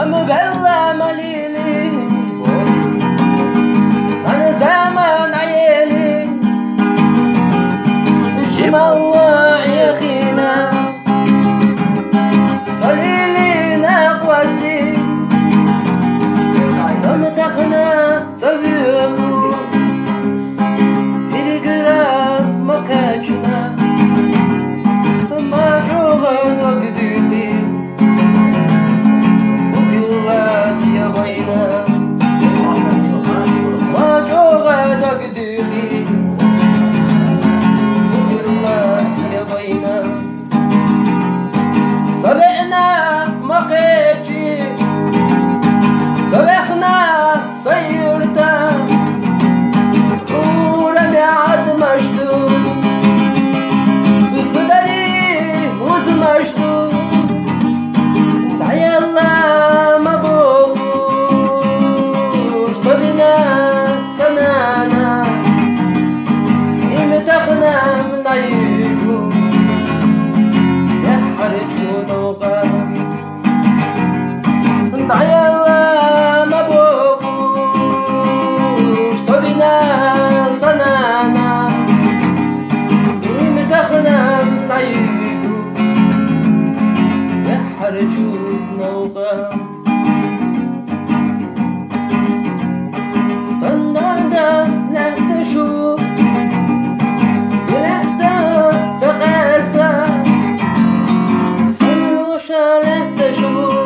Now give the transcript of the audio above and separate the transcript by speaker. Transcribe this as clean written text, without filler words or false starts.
Speaker 1: مبلا مليلي أنا زمان عيالي جمع الله يا خينا صليلينا قواسي سمتقنا سبيخو إلقرا مكاجنا سما جوغا نقديني وكلات يا بينا ما جوغا نقديني وكلات يا بينا صبعنا مقيتي صبحنا سيرتا ولم يعد مشدود بصدري موز مشدود تعي الله مبوخ صدنا سنانا إمتخنا من عيشو يحرجو نوقا تعي الله مبوخ صدنا سنانا إمتخنا من عيشو يحرجو نوقا صندرنا لا تشوف ولحظة تغاسى صنوشة لا تشوف